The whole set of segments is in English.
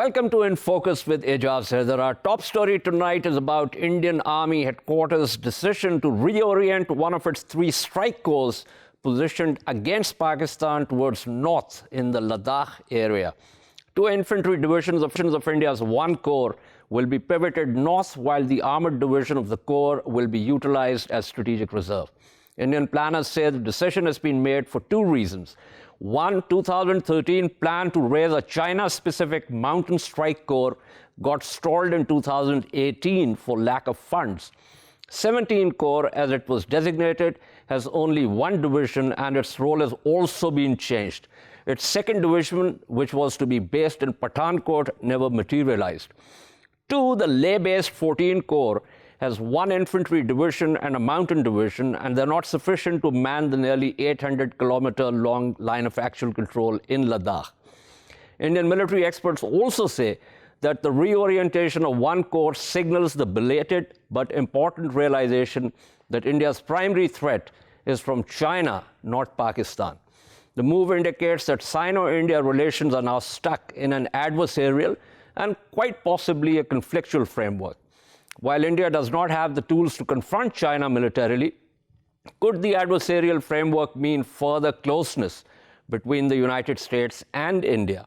Welcome to In Focus with Ijaz Haider. Our top story tonight is about Indian Army headquarters' decision to reorient one of its 3 strike corps positioned against Pakistan towards north in the Ladakh area. 2 infantry divisions of India's 1 corps will be pivoted north, while the armored division of the corps will be utilized as strategic reserve. Indian planners say the decision has been made for 2 reasons. One, 2013 plan to raise a China-specific mountain strike corps got stalled in 2018 for lack of funds. 17 Corps, as it was designated, has only 1 division, and its role has also been changed. Its 2nd division, which was to be based in Pathankot, never materialized. 2, the Leh-based 14 Corps has 1 infantry division and a mountain division, and they're not sufficient to man the nearly 800-kilometer-long line of actual control in Ladakh. Indian military experts also say that the reorientation of 1 corps signals the belated but important realization that India's primary threat is from China, not Pakistan. The move indicates that Sino-India relations are now stuck in an adversarial and quite possibly a conflictual framework. While India does not have the tools to confront China militarily, could the adversarial framework mean further closeness between the United States and India?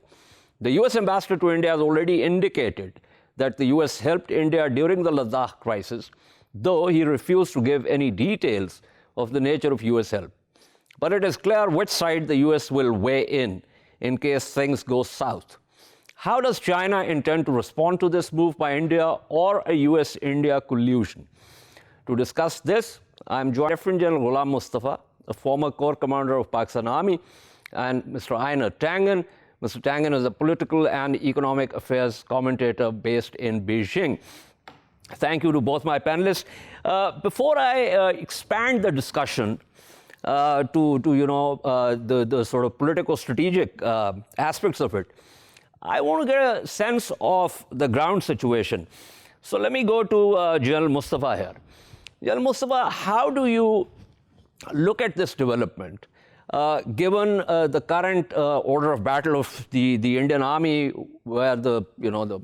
The U.S. ambassador to India has already indicated that the U.S. helped India during the Ladakh crisis, though he refused to give any details of the nature of U.S. help. But it is clear which side the U.S. will weigh in case things go south. How does China intend to respond to this move by India or a U.S.-India collusion? To discuss this, I'm joined by Lieutenant General Ghulam Mustafa, a former Corps Commander of Pakistan Army, and Mr. Einar Tangen. Mr. Tangen is a political and economic affairs commentator based in Beijing. Thank you to both my panelists. Before I expand the discussion to the sort of political strategic aspects of it, I want to get a sense of the ground situation. So let me go to General Mustafa here. General Mustafa, how do you look at this development, given the current order of battle of the Indian Army, where the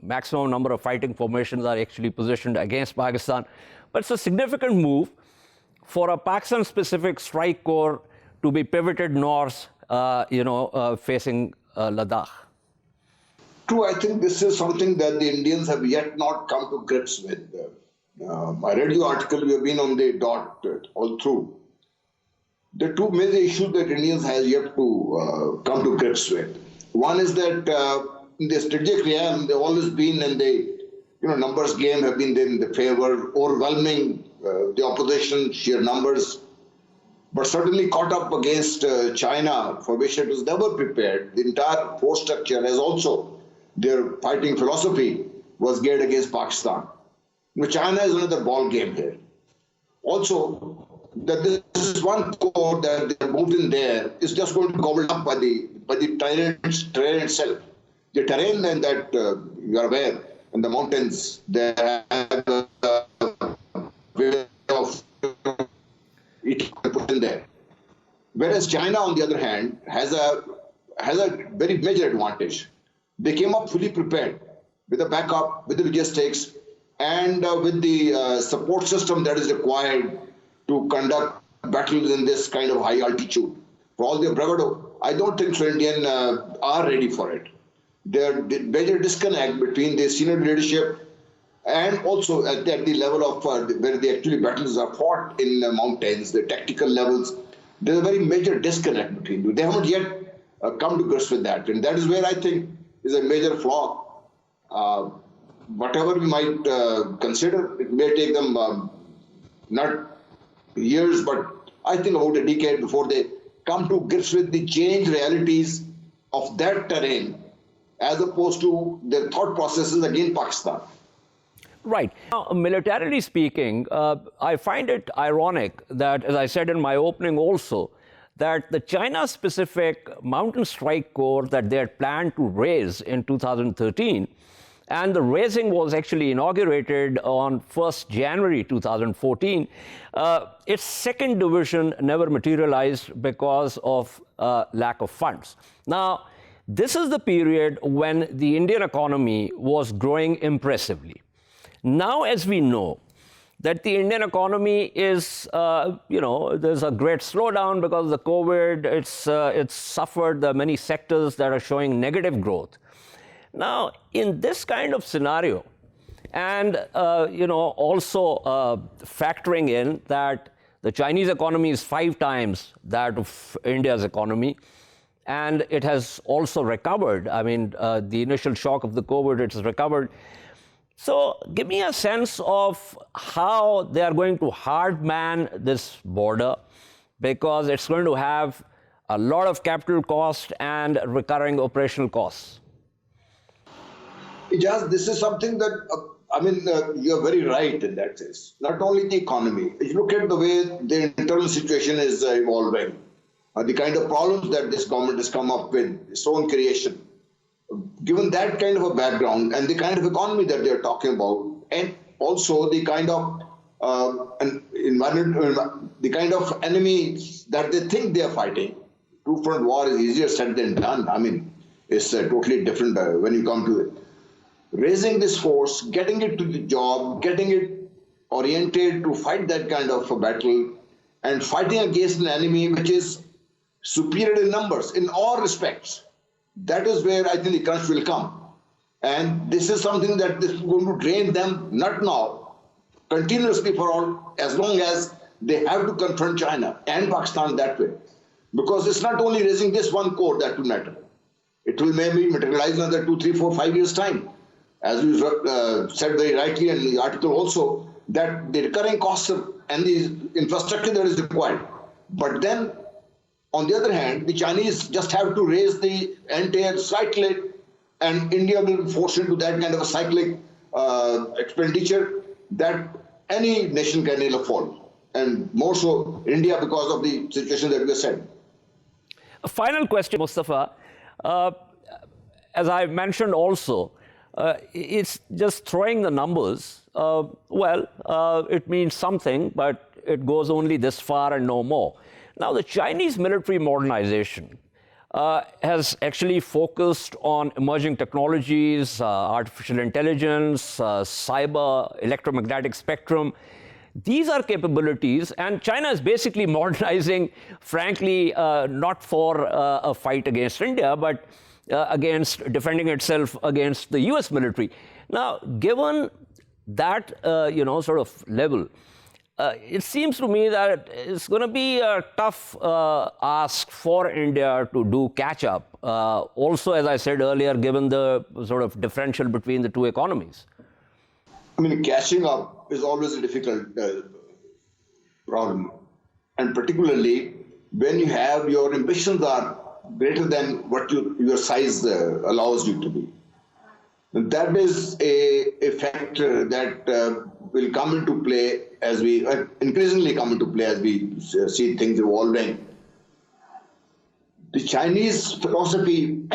maximum number of fighting formations are actually positioned against Pakistan? But it's a significant move for a Pakistan-specific strike corps to be pivoted north, facing Ladakh. True, I think this is something that the Indians have yet not come to grips with. I read your article, we have been on the dot all through. The 2 major issues that Indians have yet to come to grips with. One is that in the strategic realm, they've always been in the numbers game, have been in the favor, overwhelming the opposition, sheer numbers, but certainly caught up against China, for which it was never prepared. The entire force structure has also, their fighting philosophy was geared against Pakistan. But China is another ball game here. Also, that this is 1 corps that they moved in there is just going to be gobbled up by the terrain itself. The terrain, and that you are aware, in the mountains, they have a way of it put in there. Whereas China, on the other hand, has a very major advantage. They came up fully prepared with a backup, with the logistics, and with the support system that is required to conduct battles in this kind of high altitude. For all their bravado, I don't think so Indians are ready for it. There's a major disconnect between the senior leadership and also at the level of where the actually battles are fought in the mountains, the tactical levels. There's a very major disconnect between them. They haven't yet come to grips with that. And that is where I think is a major flaw. Whatever we might consider, it may take them not years, but I think about a decade before they come to grips with the changed realities of that terrain, as opposed to their thought processes against Pakistan. Right. Now, militarily speaking, I find it ironic that, as I said in my opening also, that the China-specific mountain strike corps that they had planned to raise in 2013, and the raising was actually inaugurated on 1st January 2014, its 2nd division never materialized because of lack of funds. Now, this is the period when the Indian economy was growing impressively. Now, as we know, that the Indian economy is, there's a great slowdown because of the COVID. It's suffered. There are many sectors that are showing negative growth. Now, in this kind of scenario, and also factoring in that the Chinese economy is 5 times that of India's economy, and it has also recovered. I mean, the initial shock of the COVID, it has recovered. So give me a sense of how they are going to hard man this border, because it's going to have a lot of capital cost and recurring operational costs. Ijaz, this is something that, you're very right in that sense. Not only the economy. If you look at the way the internal situation is evolving, the kind of problems that this government has come up with, its own creation, given that kind of a background and the kind of economy that they're talking about, and also the kind of environment, the kind of enemies that they think they are fighting. Two-front war is easier said than done. I mean, it's totally different when you come to it. Raising this force, getting it to the job, getting it oriented to fight that kind of a battle, and fighting against an enemy which is superior in numbers in all respects. That is where I think the crunch will come. And this is something that is going to drain them, not now, continuously for all, as long as they have to confront China and Pakistan that way. Because it's not only raising this one core that will matter. It will maybe materialize in another 2, 3, 4, 5 years' time. As you said very rightly in the article also, that the recurring costs and the infrastructure that is required. But then, on the other hand, the Chinese just have to raise the entire cyclic, and India will be forced into that kind of a cyclic expenditure that any nation can ill afford, and more so India because of the situation that we said. A final question, Mustafa. As I mentioned also, it's just throwing the numbers. It means something, but it goes only this far and no more. Now, the Chinese military modernization has actually focused on emerging technologies, artificial intelligence, cyber, electromagnetic spectrum. These are capabilities, and China is basically modernizing, frankly, not for a fight against India, but against defending itself against the U.S. military. Now, given that, sort of level, it seems to me that it's going to be a tough ask for India to do catch-up. Also, as I said earlier, given the sort of differential between the two economies. I mean, catching up is always a difficult problem. And particularly when you have your ambitions are greater than what your size allows you to be. That is a factor that will come into play as we increasingly come into play as we see things evolving. The Chinese philosophy,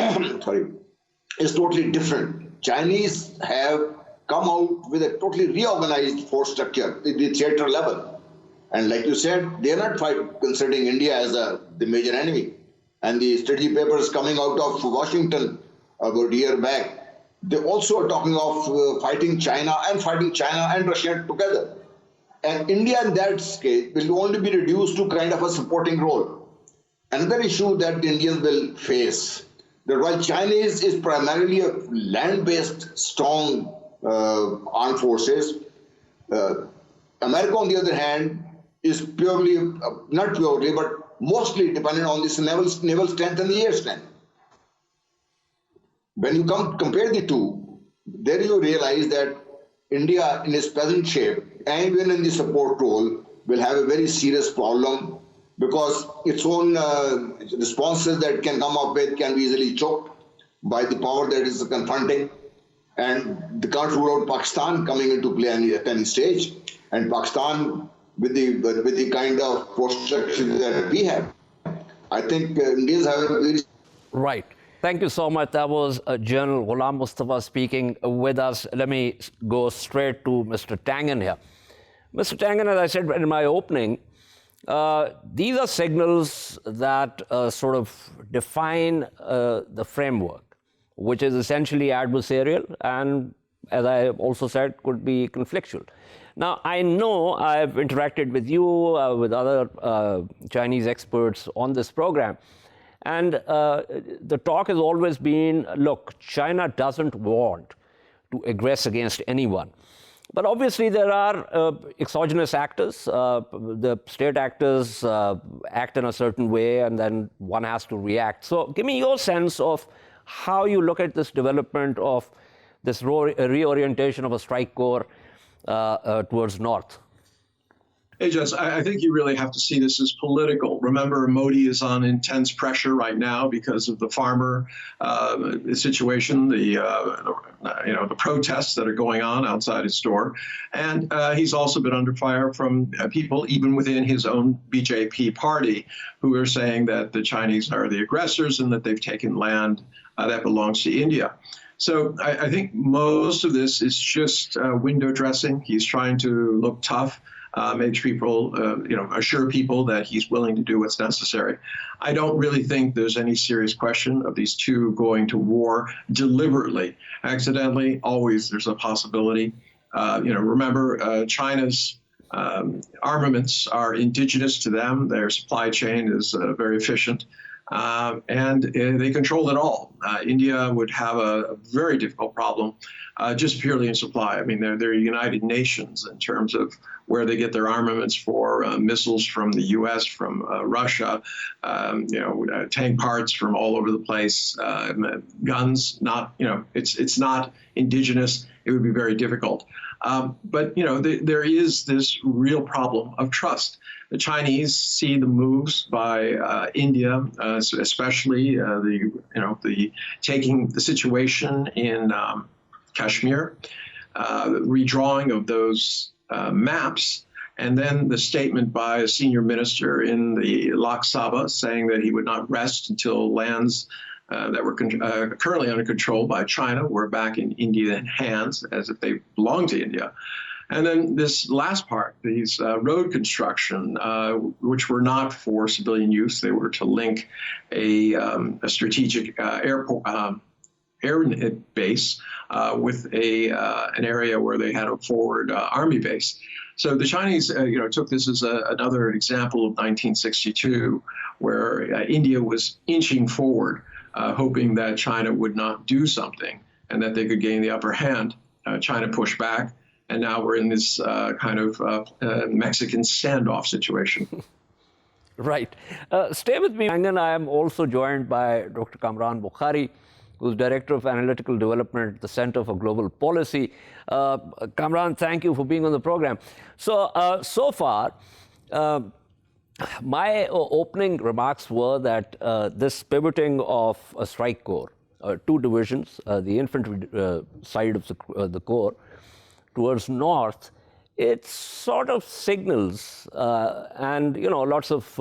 is totally different. Chinese have come out with a totally reorganized force structure at the theater level. And like you said, they are not considering India as the major enemy. And the strategy papers coming out of Washington about a year back, they also are talking of fighting China and Russia together. And India in that case will only be reduced to kind of a supporting role. Another issue that the Indians will face, that while China is primarily a land-based strong armed forces, America on the other hand is purely, not purely, but mostly dependent on this naval strength and the air strength. When you compare the two, there you realize that India in its present shape, and even in the support role, will have a very serious problem because its own responses that can come up with can be easily choked by the power that is confronting. And they can't rule out Pakistan coming into play at any stage. And Pakistan, with the kind of force structure that we have, I think Indians have a very... Right. Thank you so much. That was General Ghulam Mustafa speaking with us. Let me go straight to Mr. Tangen here. Mr. Tangen, as I said in my opening, These are signals that sort of define the framework, which is essentially adversarial and, as I also said, could be conflictual. Now, I know I've interacted with you, with other Chinese experts on this program, and the talk has always been, look, China doesn't want to aggress against anyone. But obviously there are exogenous actors. The state actors act in a certain way, and then one has to react. So give me your sense of how you look at this development of this reorientation of a strike corps towards north. Hey, Jess, I think you really have to see this as political. Remember, Modi is on intense pressure right now because of the farmer situation, the protests that are going on outside his store. And he's also been under fire from people even within his own BJP party who are saying that the Chinese are the aggressors and that they've taken land that belongs to India. So I think most of this is just window dressing. He's trying to look tough. Make people, assure people that he's willing to do what's necessary. I don't really think there's any serious question of these two going to war deliberately. Accidentally, always there's a possibility. Remember, China's armaments are indigenous to them. Their supply chain is very efficient. And they control it all. India would have a very difficult problem just purely in supply. I mean, they're United Nations in terms of where they get their armaments for, missiles from the U.S., from Russia, tank parts from all over the place, guns, it's not indigenous. It would be very difficult. But there is this real problem of trust. The Chinese see the moves by India, especially the taking the situation in Kashmir, redrawing of those maps, and then the statement by a senior minister in the Lok Sabha saying that he would not rest until lands that were currently under control by China were back in Indian hands, as if they belonged to India. And then this last part, these road construction, which were not for civilian use, they were to link a strategic airport, air base with an area where they had a forward army base. So the Chinese, took this as another example of 1962, where India was inching forward, hoping that China would not do something and that they could gain the upper hand. China pushed back. And now we're in this kind of Mexican standoff situation. Right. Stay with me, Tangen. I am also joined by Dr. Kamran Bokhari, who's Director of Analytical Development at the Center for Global Policy. Kamran, thank you for being on the program. So far, my opening remarks were that this pivoting of a strike corps, two divisions, the infantry side of the corps, towards north, it sort of signals, and lots of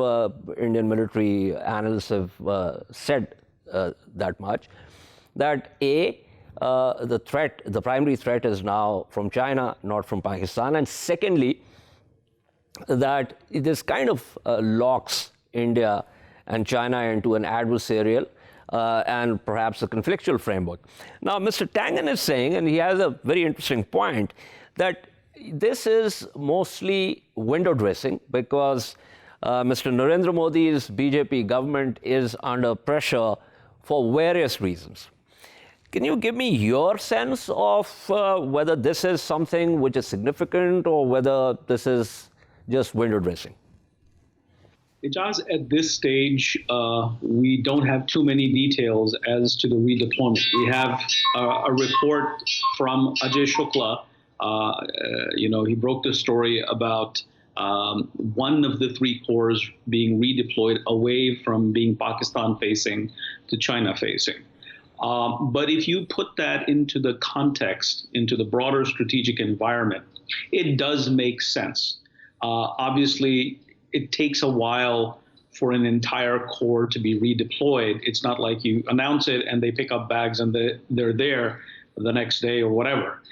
Indian military analysts have said that much, that the primary threat is now from China, not from Pakistan, and secondly, that this kind of locks India and China into an adversarial and perhaps a conflictual framework. Now, Mr. Tangen is saying, and he has a very interesting point, that this is mostly window dressing because Mr. Narendra Modi's BJP government is under pressure for various reasons. Can you give me your sense of whether this is something which is significant or whether this is just window dressing? Ijaz, at this stage, we don't have too many details as to the redeployment. We have a report from Ajay Shukla. He broke the story about one of the three corps being redeployed away from being Pakistan-facing to China-facing. But if you put that into the context, into the broader strategic environment, it does make sense. Obviously, it takes a while for an entire corps to be redeployed. It's not like you announce it and they pick up bags and they're there the next day or whatever.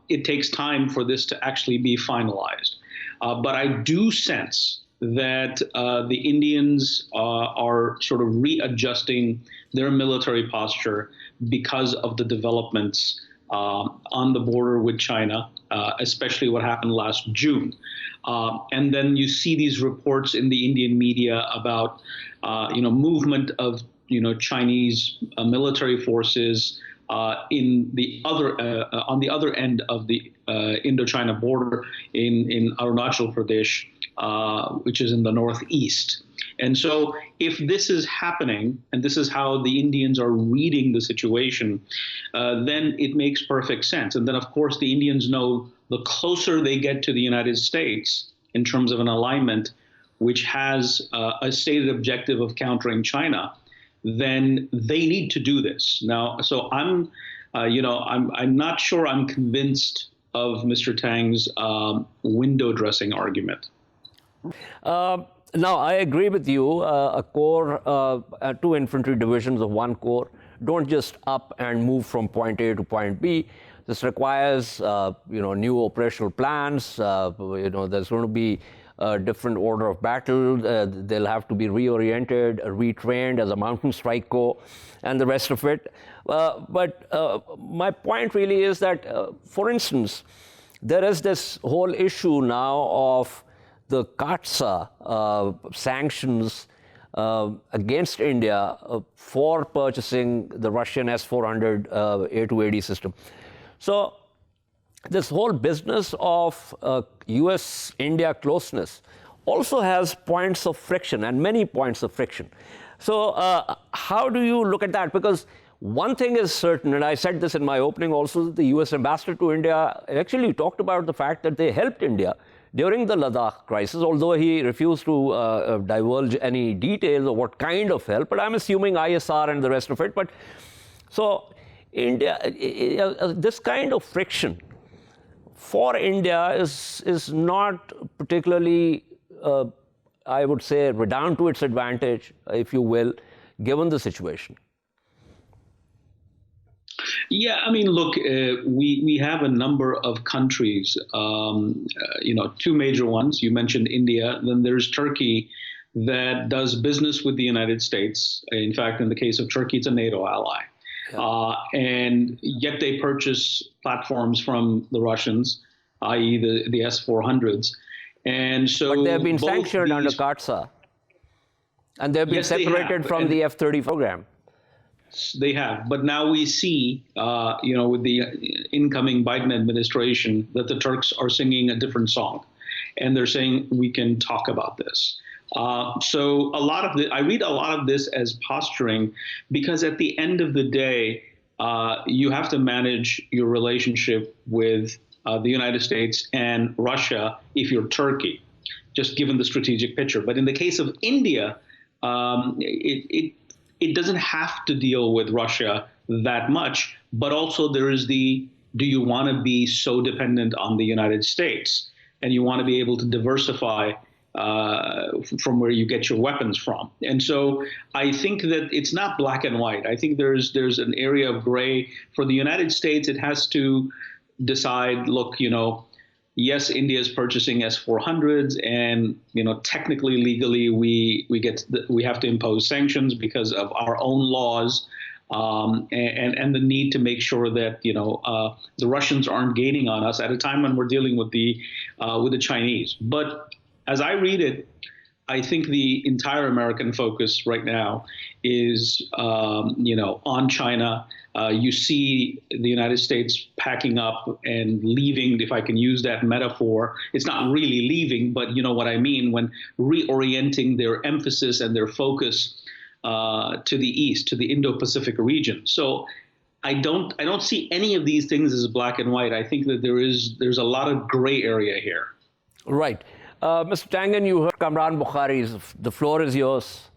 It takes time for this to actually be finalized. But I do sense that the Indians are sort of readjusting their military posture because of the developments on the border with China, especially what happened last June. And then you see these reports in the Indian media about, movement of, Chinese military forces in the other on the other end of the Indo-China border in Arunachal Pradesh, which is in the northeast. And so if this is happening, and this is how the Indians are reading the situation, then it makes perfect sense. And then, of course, the Indians know the closer they get to the United States in terms of an alignment which has a stated objective of countering China, then they need to do this. Now, so I'm not sure I'm convinced of Mr. Tang's window dressing argument. Now, I agree with you. A corps, two infantry divisions of one corps don't just up and move from point A to point B. This requires, new operational plans. There's going to be a different order of battle. They'll have to be reoriented, retrained as a mountain strike corps, and the rest of it. But my point really is that, for instance, there is this whole issue now of the CAATSA sanctions against India for purchasing the Russian S-400 A280 system. So this whole business of U.S. India closeness also has points of friction, and many points of friction. So how do you look at that? Because one thing is certain, and I said this in my opening also, that the U.S. ambassador to India actually talked about the fact that they helped India during the Ladakh crisis, although he refused to divulge any details of what kind of help, but I'm assuming ISR and the rest of it. But so India, this kind of friction for India is not particularly, I would say, redound to its advantage, if you will, given the situation. Yeah, I mean, look, we have a number of countries, two major ones. You mentioned India. Then there's Turkey that does business with the United States. In fact, in the case of Turkey, it's a NATO ally. Yeah. And yet they purchase platforms from the Russians, i.e. the S-400s. And so, but they've been sanctioned under CAATSA. And they've been separated from the F-30 program. They have, but now we see, with the incoming Biden administration, that the Turks are singing a different song, and they're saying we can talk about this. So I read a lot of this as posturing, because at the end of the day, you have to manage your relationship with the United States and Russia if you're Turkey, just given the strategic picture. But in the case of India, it doesn't have to deal with Russia that much, but also there is do you want to be so dependent on the United States, and you want to be able to diversify from where you get your weapons from. And so I think that it's not black and white. I think there's an area of gray. For the United States, it has to decide, look, yes, India is purchasing S-400s, and technically, legally, we have to impose sanctions because of our own laws, and the need to make sure that the Russians aren't gaining on us at a time when we're dealing with the Chinese. But as I read it, I think the entire American focus right now is on China. You see the United States packing up and leaving, if I can use that metaphor. It's not really leaving, but you know what I mean, when reorienting their emphasis and their focus to the east, to the Indo-Pacific region. So I don't see any of these things as black and white. I think that there's a lot of gray area here. Right. Mr. Tangen, you heard Kamran Bokhari. The floor is yours.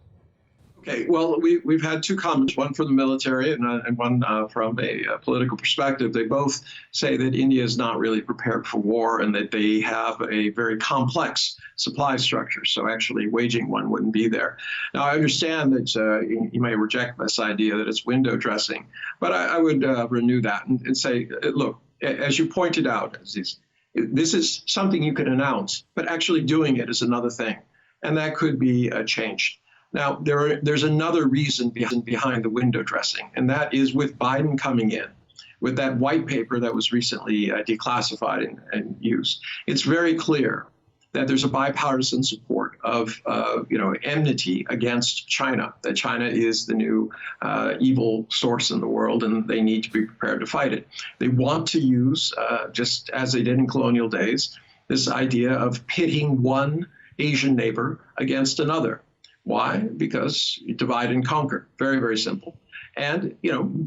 Okay, well, we've had two comments, one from the military and one from a political perspective. They both say that India is not really prepared for war and that they have a very complex supply structure. So actually waging one wouldn't be there. Now, I understand that you may reject this idea that it's window dressing, but I would renew that and say, look, as you pointed out, Aziz, this is something you can announce, but actually doing it is another thing. and that could be changed. Now, there's another reason behind the window dressing, and that is with Biden coming in, with that white paper that was recently declassified and used. It's very clear that there's a bipartisan support of enmity against China, that China is the new evil source in the world, and they need to be prepared to fight it. They want to use, just as they did in colonial days, this idea of pitting one Asian neighbor against another. Why? Because you divide and conquer. Very, very simple. And,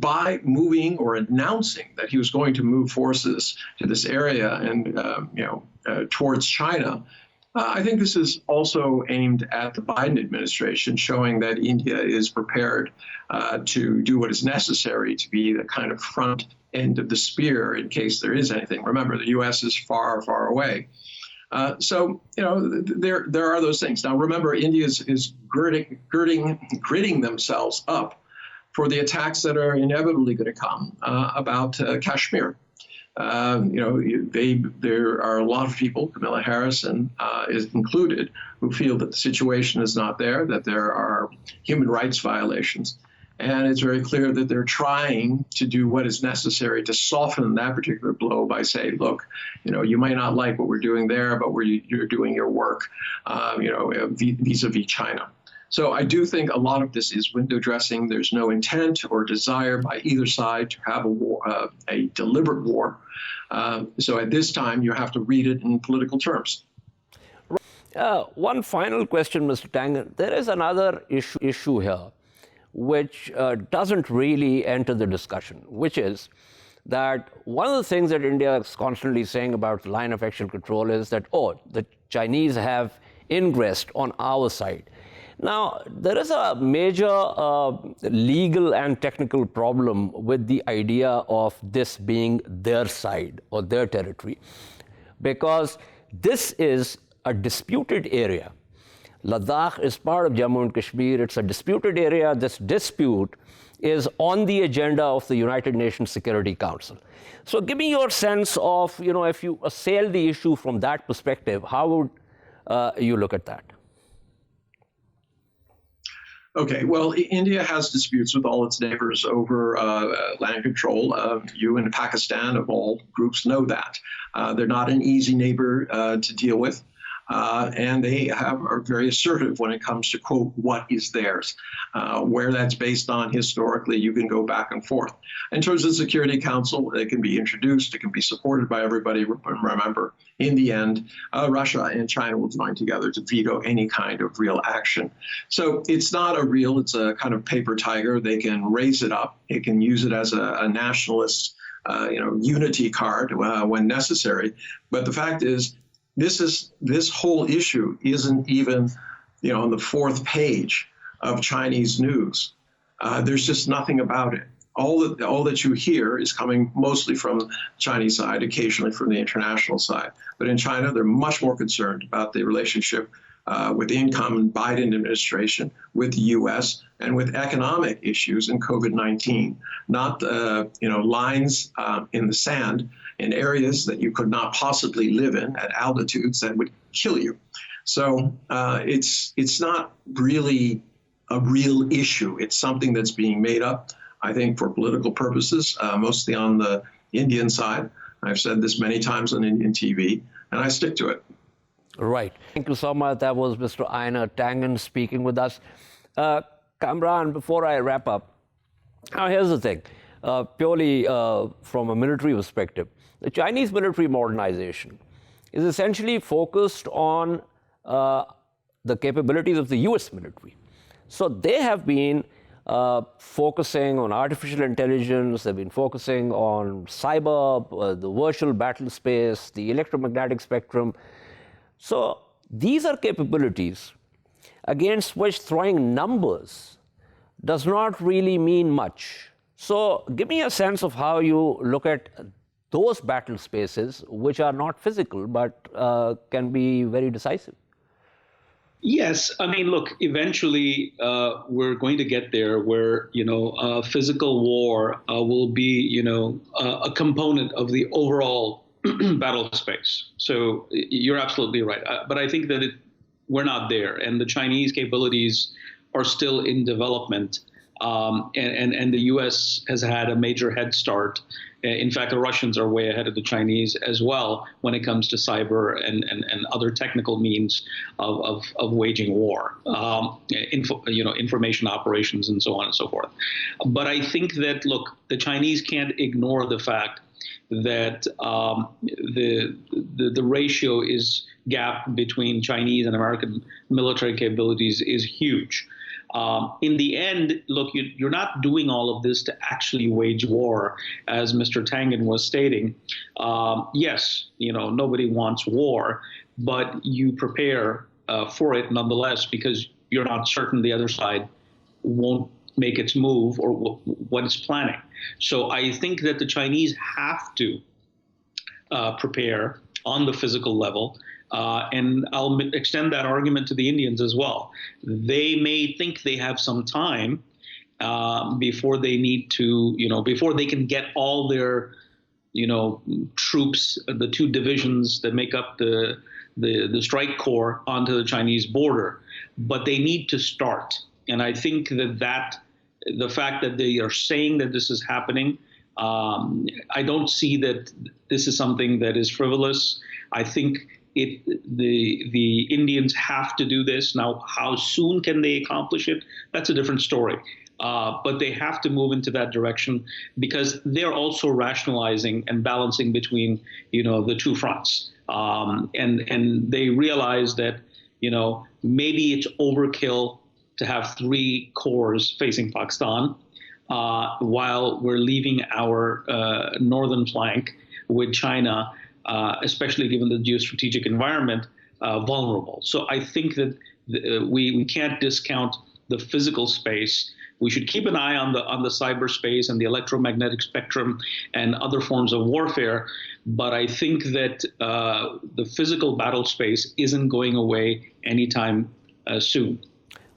by moving or announcing that he was going to move forces to this area and, towards China, I think this is also aimed at the Biden administration, showing that India is prepared to do what is necessary to be the kind of front end of the spear in case there is anything. Remember, the U.S. is far, far away. So, there are those things. Now, remember, India is girding themselves up for the attacks that are inevitably going to come about Kashmir. There are a lot of people, Kamala Harris is included, who feel that the situation is not there, that there are human rights violations. And it's very clear that they're trying to do what is necessary to soften that particular blow by saying, look, you might not like what we're doing there, but you're doing your work, vis-a-vis China. So I do think a lot of this is window dressing. There's no intent or desire by either side to have a war, a deliberate war. So at this time, you have to read it in political terms. One final question, Mr. Tangen. There is another issue here, which doesn't really enter the discussion, which is that one of the things that India is constantly saying about the line of action control is that, the Chinese have ingressed on our side. Now, there is a major legal and technical problem with the idea of this being their side or their territory, because this is a disputed area. Ladakh is part of Jammu and Kashmir. It's a disputed area. This dispute is on the agenda of the United Nations Security Council. So give me your sense of, if you assail the issue from that perspective, how would you look at that? Okay, well, India has disputes with all its neighbors over land control. You and Pakistan, of all groups, know that. They're not an easy neighbor to deal with. And they are very assertive when it comes to, quote, what is theirs. Where that's based on historically, you can go back and forth. In terms of the Security Council, it can be introduced, it can be supported by everybody. Remember, in the end, Russia and China will join together to veto any kind of real action. So it's not it's a kind of paper tiger. They can raise it up. It can use it as a nationalist, unity card when necessary. But the fact is, this whole issue isn't even, on the fourth page of Chinese news. There's just nothing about it. All that you hear is coming mostly from the Chinese side, occasionally from the international side. But in China, they're much more concerned about the relationship with the incoming Biden administration, with the U.S., and with economic issues and COVID-19, not lines in the sand in areas that you could not possibly live in at altitudes that would kill you. So it's not really a real issue. It's something that's being made up, I think, for political purposes, mostly on the Indian side. I've said this many times on Indian TV, and I stick to it. Right. Thank you so much. That was Mr. Einar Tangen speaking with us. Kamran, before I wrap up, now here's the thing. Purely from a military perspective, the Chinese military modernization is essentially focused on the capabilities of the U.S. military. So they have been focusing on artificial intelligence, they've been focusing on cyber, the virtual battle space, the electromagnetic spectrum. So these are capabilities against which throwing numbers does not really mean much. So give me a sense of how you look at those battle spaces, which are not physical, but can be very decisive. Yes, I mean, look, eventually we're going to get there where, physical war will be, a component of the overall battle space. So you're absolutely right. But I think that we're not there, and the Chinese capabilities are still in development. And the U.S. has had a major head start. In fact, the Russians are way ahead of the Chinese as well when it comes to cyber and other technical means of waging war, information operations and so on and so forth. But I think that, look, the Chinese can't ignore the fact that the ratio gap between Chinese and American military capabilities is huge. In the end, look, you're not doing all of this to actually wage war, as Mr. Tangen was stating. Yes, nobody wants war, but you prepare for it nonetheless because you're not certain the other side won't make its move or what it's planning. So I think that the Chinese have to prepare on the physical level. And I'll extend that argument to the Indians as well. They may think they have some time before they need to, before they can get all their, troops, the 2 divisions that make up the strike corps onto the Chinese border. But they need to start. And I think that the fact that they are saying that this is happening, I don't see that this is something that is frivolous. I think the Indians have to do this. Now, how soon can they accomplish it? That's a different story. But they have to move into that direction because they're also rationalizing and balancing between, the 2 fronts. And they realize that, maybe it's overkill to have 3 corps facing Pakistan while we're leaving our northern flank with China, especially given the geostrategic environment, vulnerable. So I think that we can't discount the physical space. We should keep an eye on the cyberspace and the electromagnetic spectrum and other forms of warfare. But I think that the physical battle space isn't going away anytime soon.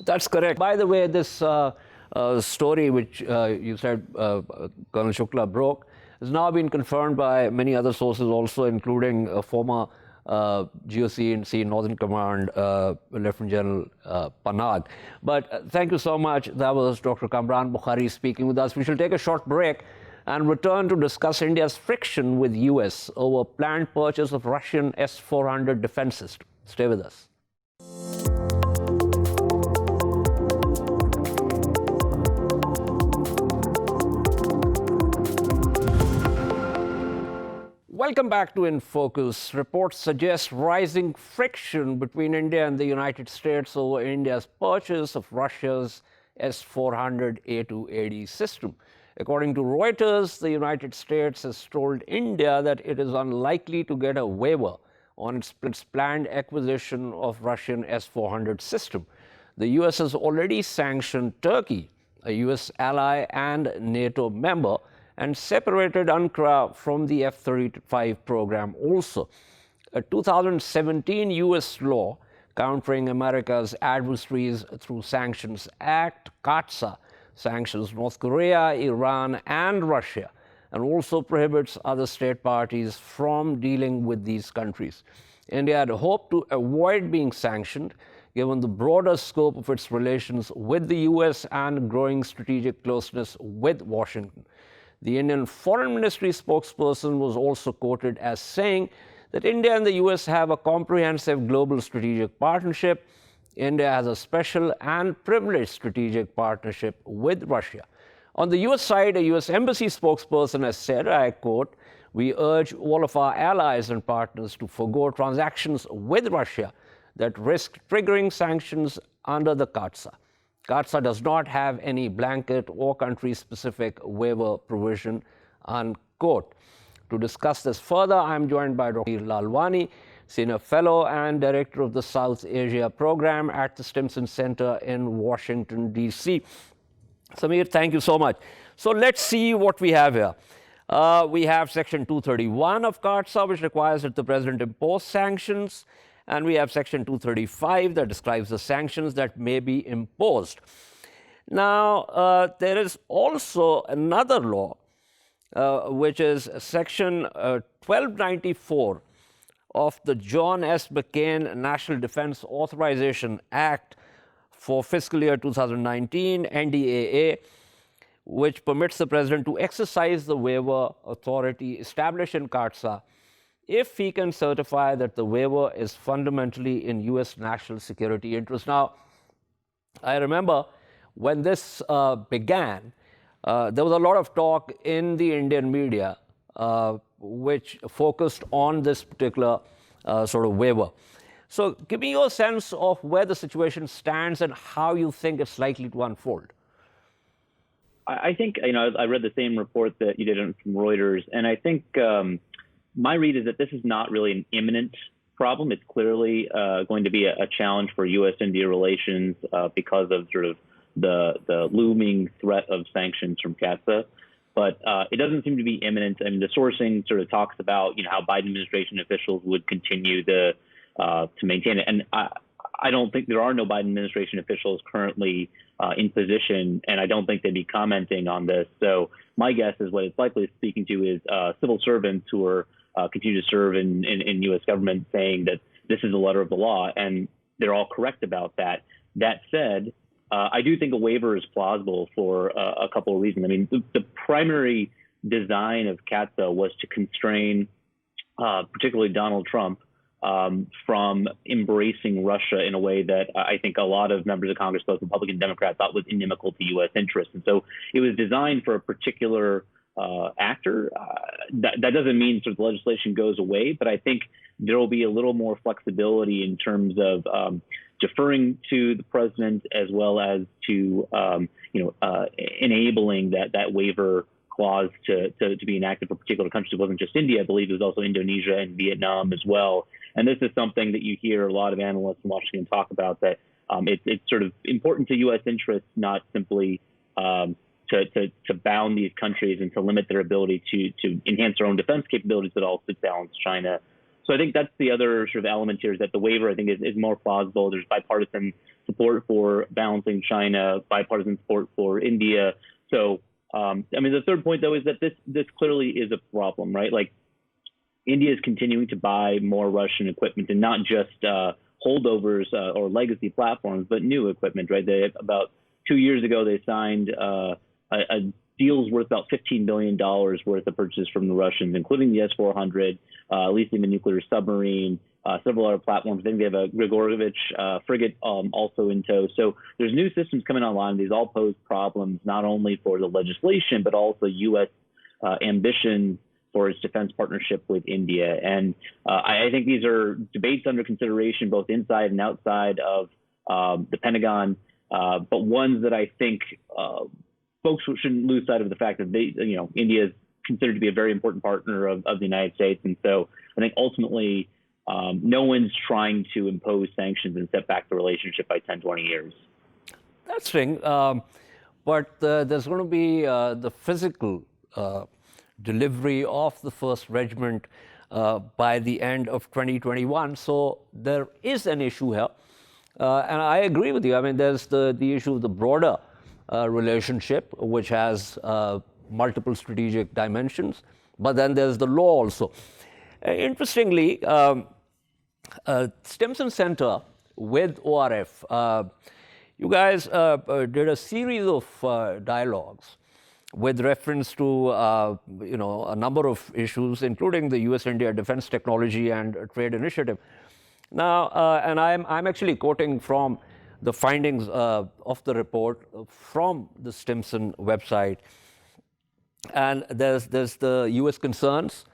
That's correct. By the way, this story which you said Colonel Shukla broke has now been confirmed by many other sources also, including former GOC Northern Command Lieutenant General Panad. But thank you so much. That was Dr. Kamran Bokhari speaking with us. We shall take a short break and return to discuss India's friction with US over planned purchase of Russian S-400 defense system. Stay with us. Welcome back to In Focus. Reports suggest rising friction between India and the United States over India's purchase of Russia's S-400 A2AD system. According to Reuters, the United States has told India that it is unlikely to get a waiver on its planned acquisition of Russian S-400 system. The US has already sanctioned Turkey, a US ally and NATO member, and separated Ankara from the F-35 program also. A 2017 US law countering America's adversaries through Sanctions Act, CAATSA, sanctions North Korea, Iran, and Russia, and also prohibits other state parties from dealing with these countries. India had hoped to avoid being sanctioned, given the broader scope of its relations with the US and growing strategic closeness with Washington. The Indian Foreign Ministry spokesperson was also quoted as saying that India and the US have a comprehensive global strategic partnership. India has a special and privileged strategic partnership with Russia. On the US side, a US embassy spokesperson has said, I quote, "We urge all of our allies and partners to forgo transactions with Russia that risk triggering sanctions under the CAATSA. CAATSA does not have any blanket or country-specific waiver provision," unquote. To discuss this further, I am joined by Dr. Sameee Lalwani, Senior Fellow and Director of the South Asia Program at the Stimson Center in Washington, D.C. Sameer, thank you so much. So let's see what we have here. We have Section 231 of CAATSA, which requires that the President impose sanctions. And we have Section 235 that describes the sanctions that may be imposed. Now, there is also another law, which is Section 1294 of the John S. McCain National Defense Authorization Act for fiscal year 2019, NDAA, which permits the president to exercise the waiver authority established in CAATSA if he can certify that the waiver is fundamentally in U.S. national security interest. Now, I remember when this began, there was a lot of talk in the Indian media which focused on this particular sort of waiver. So give me your sense of where the situation stands and how you think it's likely to unfold. I think, I read the same report that you did from Reuters, and I think my read is that this is not really an imminent problem. It's clearly going to be a challenge for U.S.-India relations because of sort of the looming threat of sanctions from CAATSA. But it doesn't seem to be imminent. I mean, the sourcing sort of talks about, how Biden administration officials would continue to maintain it. And I don't think there are no Biden administration officials currently in position, and I don't think they'd be commenting on this. So my guess is what it's likely speaking to is civil servants who are continue to serve in U.S. government, saying that this is the letter of the law, and they're all correct about that. That said, I do think a waiver is plausible for a couple of reasons. I mean, the primary design of CAATSA was to constrain particularly Donald Trump from embracing Russia in a way that I think a lot of members of Congress, both Republican and Democrat, thought was inimical to U.S. interests. And so it was designed for a particular actor. That doesn't mean sort of the legislation goes away, but I think there will be a little more flexibility in terms of deferring to the president, as well as to enabling that waiver clause to be enacted for particular countries. It wasn't just India, I believe it was also Indonesia and Vietnam as well. And this is something that you hear a lot of analysts in Washington talk about, that it's sort of important to U.S. interests, not simply to bound these countries and to limit their ability to enhance their own defense capabilities, but also balance China. So I think that's the other sort of element here, is that the waiver, I think, is more plausible. There's bipartisan support for balancing China, bipartisan support for India. So, the third point, though, is that this clearly is a problem, right? Like, India is continuing to buy more Russian equipment, and not just holdovers or legacy platforms, but new equipment, right? About 2 years ago, they signed a deals worth about $15 billion worth of purchases from the Russians, including the S-400, lithium and nuclear submarine, several other platforms. I think they have a Grigorovich frigate also in tow. So there's new systems coming online. These all pose problems not only for the legislation, but also U.S. ambitions for its defense partnership with India. And I think these are debates under consideration both inside and outside of the Pentagon, but ones that I think folks shouldn't lose sight of the fact that India is considered to be a very important partner of the United States. And so I think ultimately no one's trying to impose sanctions and set back the relationship by 10, 20 years. That's true. But there's going to be the physical delivery of the first regiment by the end of 2021. So there is an issue here. And I agree with you. I mean, there's the issue of the broader relationship, which has multiple strategic dimensions. But then there's the law also. Interestingly, Stimson Center with ORF, you guys did a series of dialogues with reference to a number of issues, including the U.S. India Defense Technology and Trade Initiative. Now, and I'm actually quoting from the findings of the report from the Stimson website. And there's the U.S. concerns,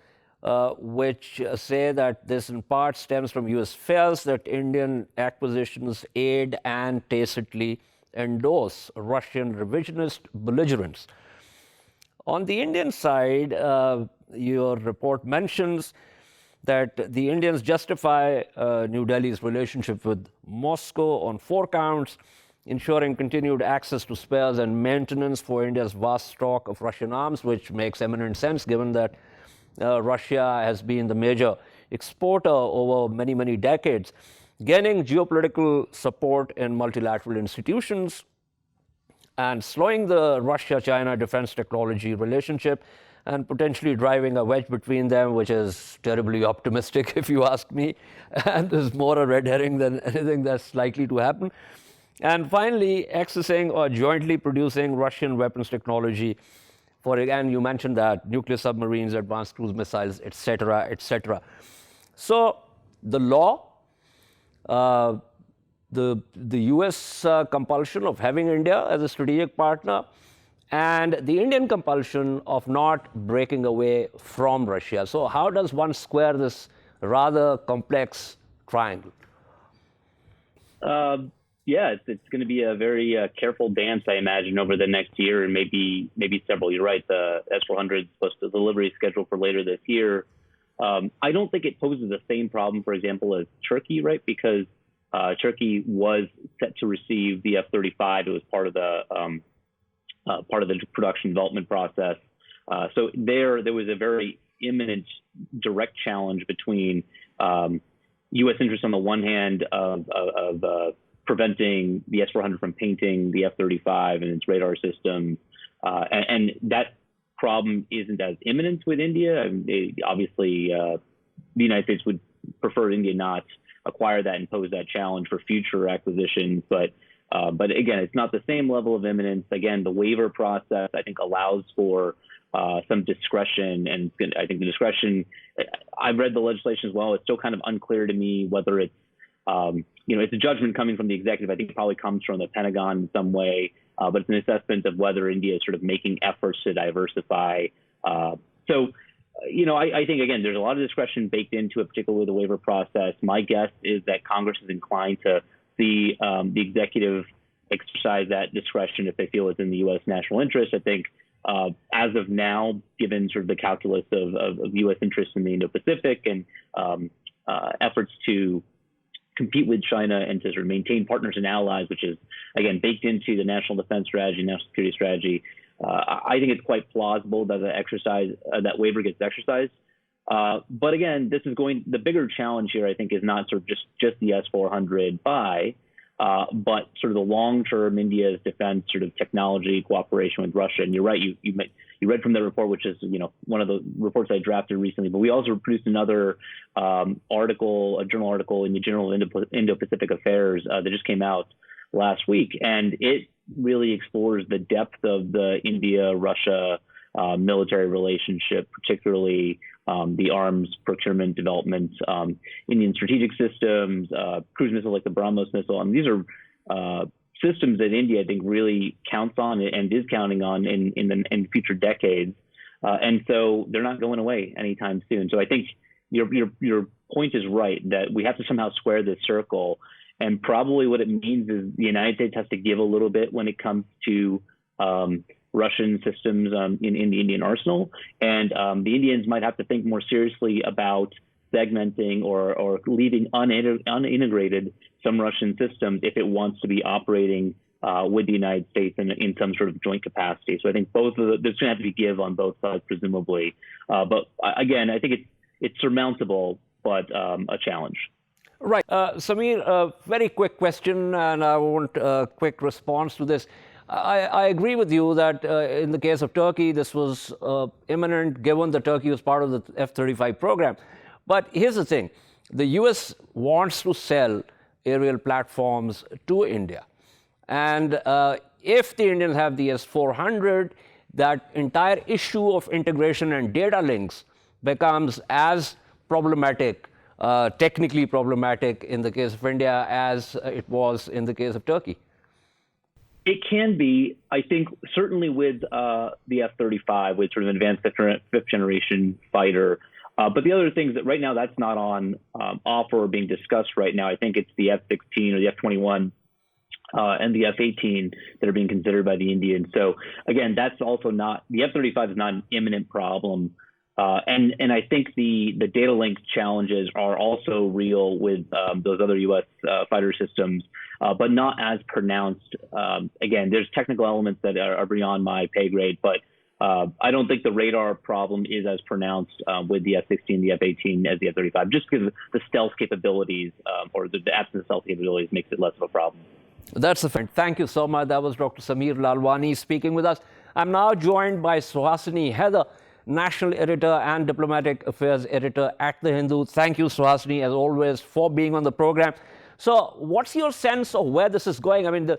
which say that this in part stems from U.S. fears that Indian acquisitions aid and tacitly endorse Russian revisionist belligerence. On the Indian side, your report mentions that the Indians justify New Delhi's relationship with Moscow on 4 counts, ensuring continued access to spares and maintenance for India's vast stock of Russian arms, which makes eminent sense given that Russia has been the major exporter over many, many decades, gaining geopolitical support in multilateral institutions and slowing the Russia-China defense technology relationship. and potentially driving a wedge between them, which is terribly optimistic, if you ask me, and is more a red herring than anything that's likely to happen. And finally, accessing or jointly producing Russian weapons technology for, again, you mentioned that, nuclear submarines, advanced cruise missiles, et cetera, et cetera. So the law, the U.S. Compulsion of having India as a strategic partner, and the Indian compulsion of not breaking away from Russia. So how does one square this rather complex triangle? Yeah, it's going to be a very careful dance, I imagine, over the next year and maybe several. You're right, the S-400 is supposed to delivery scheduled for later this year. I don't think it poses the same problem, for example, as Turkey, right? Because Turkey was set to receive the F-35. It was part of the production development process. So there was a very imminent direct challenge between U.S. interests on the one hand of preventing the S-400 from painting the F-35 and its radar system, and that problem isn't as imminent with India. I mean, obviously, the United States would prefer India not acquire that and pose that challenge for future acquisitions, but again, it's not the same level of imminence. Again, the waiver process, I think, allows for some discretion, and I think the discretion, I've read the legislation as well. It's still kind of unclear to me whether it's, it's a judgment coming from the executive. I think it probably comes from the Pentagon in some way, but it's an assessment of whether India is sort of making efforts to diversify. I think, again, there's a lot of discretion baked into it, particularly the waiver process. My guess is that Congress is inclined to see the executive exercise that discretion if they feel it's in the U.S. national interest. I think as of now, given sort of the calculus of U.S. interests in the Indo-Pacific and efforts to compete with China and to sort of maintain partners and allies, which is, again, baked into the national defense strategy, national security strategy, I think it's quite plausible that that waiver gets exercised. But again, the bigger challenge here, I think, is not sort of just the S-400 buy, but sort of the long-term India's defense sort of technology cooperation with Russia. And you're right, you read from the report, which is one of the reports I drafted recently. But we also produced another a journal article in the Journal of Indo-Pacific Affairs that just came out last week, and it really explores the depth of the India-Russia military relationship, particularly the arms procurement development, Indian strategic systems, cruise missiles like the BrahMos missile. And these are systems that India, I think, really counts on and is counting on in future decades. And so they're not going away anytime soon. So I think your point is right, that we have to somehow square this circle. And probably what it means is the United States has to give a little bit when it comes to Russian systems in the Indian arsenal. And the Indians might have to think more seriously about segmenting or leaving unintegrated some Russian systems if it wants to be operating with the United States in some sort of joint capacity. So I think there's going to have to be give on both sides, presumably. But again, I think it's surmountable, but a challenge. Right. Sameer, a very quick question, and I want a quick response to this. I agree with you that in the case of Turkey, this was imminent, given that Turkey was part of the F-35 program. But here's the thing. The U.S. wants to sell aerial platforms to India. And if the Indians have the S-400, that entire issue of integration and data links becomes as problematic, technically problematic in the case of India as it was in the case of Turkey. It can be, I think, certainly with the F-35, with sort of advanced fifth generation fighter. But the other things that right now that's not on offer or being discussed right now. I think it's the F-16 or the F-21 and the F-18 that are being considered by the Indians. So again, that's also not, the F-35 is not an imminent problem. And I think the data link challenges are also real with those other U.S. fighter systems, but not as pronounced. Again, there's technical elements that are beyond my pay grade, but I don't think the radar problem is as pronounced with the F-16, the F-18 as the F-35, just because the stealth capabilities or the absence of stealth capabilities makes it less of a problem. That's a fact. Thank you so much. That was Dr. Sameee Lalwani speaking with us. I'm now joined by Suhasini Haider. national editor and diplomatic affairs editor at The Hindu. Thank you, Suhasini, as always, for being on the program. So what's your sense of where this is going? I mean,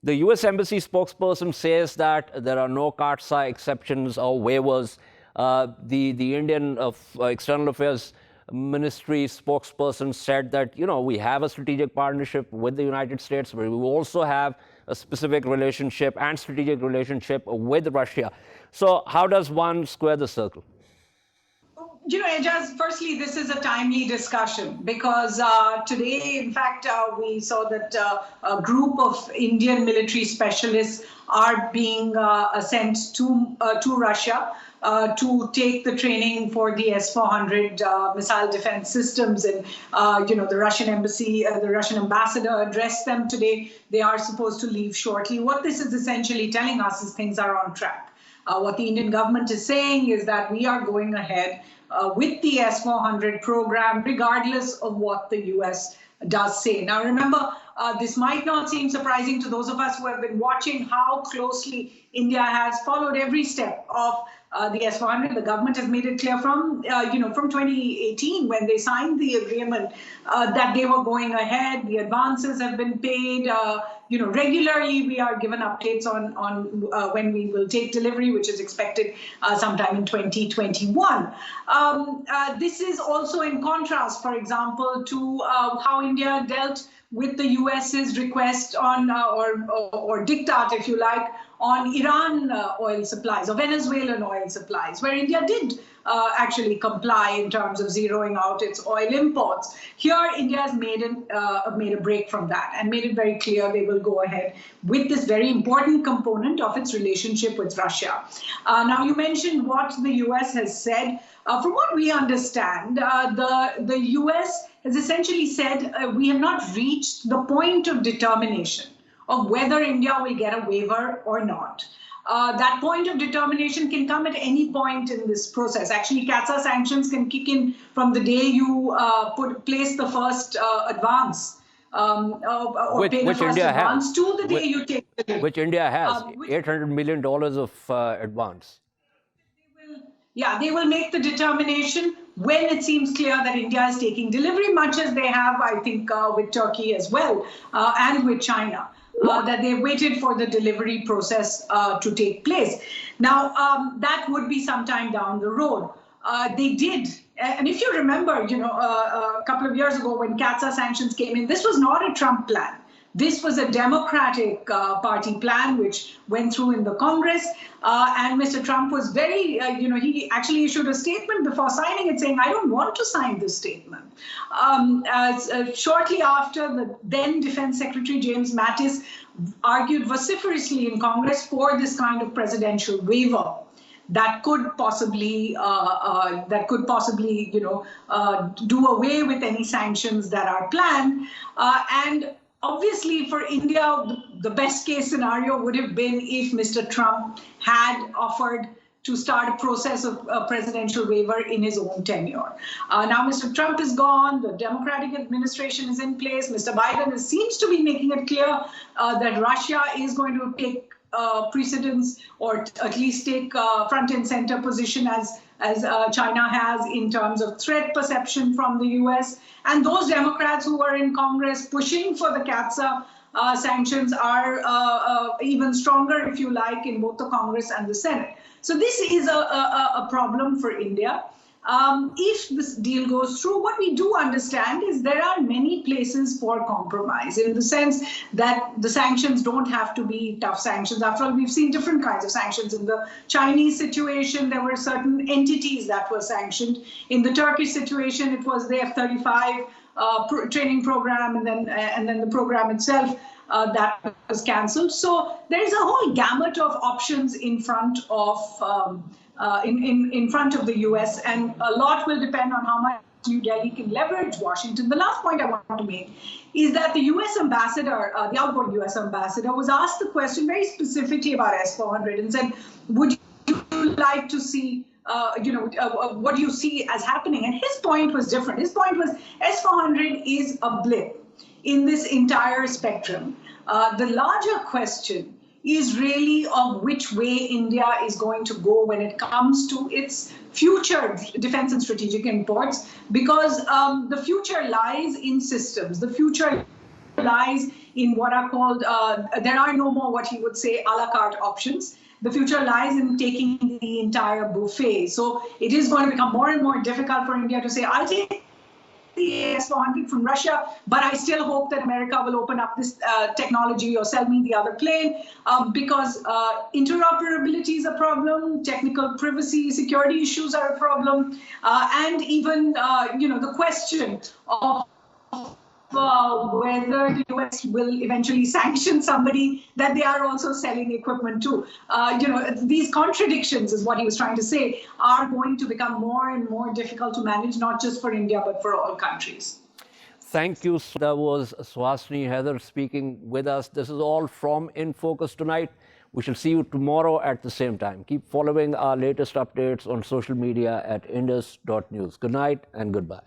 the U.S. Embassy spokesperson says that there are no CAATSA exceptions or waivers. The Indian External Affairs Ministry spokesperson said that, we have a strategic partnership with the United States, but we also have a specific relationship and strategic relationship with Russia. So how does one square the circle? Ejaz, firstly, this is a timely discussion because today, in fact, we saw that a group of Indian military specialists are being sent to Russia to take the training for the S-400 missile defense systems. And, the Russian embassy, the Russian ambassador addressed them today. They are supposed to leave shortly. What this is essentially telling us is things are on track. What the Indian government is saying is that we are going ahead with the S-400 program, regardless of what the U.S. does say. Now, remember, this might not seem surprising to those of us who have been watching how closely India has followed every step of the S-400. The government has made it clear from 2018 when they signed the agreement that they were going ahead. The advances have been paid. Regularly we are given updates on when we will take delivery, which is expected sometime in 2021. This is also in contrast, for example, to how India dealt with the US's request on, or diktat, if you like, on Iran oil supplies or Venezuelan oil supplies, where India did actually comply in terms of zeroing out its oil imports. Here, India has made a break from that and made it very clear they will go ahead with this very important component of its relationship with Russia. Now, you mentioned what the US has said. From what we understand, the US has essentially said we have not reached the point of determination of whether India will get a waiver or not. That point of determination can come at any point in this process. Actually, CAATSA sanctions can kick in from the day you place the first advance. Or pay the first advance to the day you take the which India has, $800 million of advance. They will make the determination when it seems clear that India is taking delivery, much as they have, I think, with Turkey as well, and with China, that they've waited for the delivery process to take place. Now, that would be sometime down the road. They did. And if you remember, a couple of years ago when CAATSA sanctions came in, this was not a Trump plan. This was a Democratic Party plan which went through in the Congress. And Mr. Trump was very, he actually issued a statement before signing it saying, I don't want to sign this statement. Shortly after, the then Defense Secretary James Mattis argued vociferously in Congress for this kind of presidential waiver that could possibly, do away with any sanctions that are planned. And obviously, for India, the best case scenario would have been if Mr. Trump had offered to start a process of a presidential waiver in his own tenure. Now, Mr. Trump is gone. The Democratic administration is in place. Mr. Biden seems to be making it clear that Russia is going to take precedence, or at least take front and center position as China has in terms of threat perception from the US. And those Democrats who are in Congress pushing for the CAATSA sanctions are even stronger, if you like, in both the Congress and the Senate. So this is a problem for India. If this deal goes through, what we do understand is there are many places for compromise, in the sense that the sanctions don't have to be tough sanctions. After all, we've seen different kinds of sanctions. In the Chinese situation, there were certain entities that were sanctioned. In the Turkish situation, it was the F-35 training program, and then the program itself that was cancelled. So there is a whole gamut of options in front of in front of the US, and a lot will depend on how much New Delhi can leverage Washington. The last point I want to make is that the US ambassador, the outgoing US ambassador, was asked the question very specifically about S-400 and said, would you like to see, what do you see as happening? And his point was different. His point was S-400 is a blip in this entire spectrum. The larger question is really of which way India is going to go when it comes to its future defense and strategic imports, because the future lies in systems. The future lies in what are called, there are no more what he would say a la carte options. The future lies in taking the entire buffet. So it is going to become more and more difficult for India to say, I'll take the AS-400 from Russia, but I still hope that America will open up this technology or sell me the other plane, because interoperability is a problem, technical privacy, security issues are a problem, and even the question of whether the US will eventually sanction somebody that they are also selling equipment to. These contradictions, is what he was trying to say, are going to become more and more difficult to manage, not just for India, but for all countries. Thank you. That was Suhasini Haider speaking with us. This is all from In Focus tonight. We shall see you tomorrow at the same time. Keep following our latest updates on social media at indus.news. Good night and goodbye.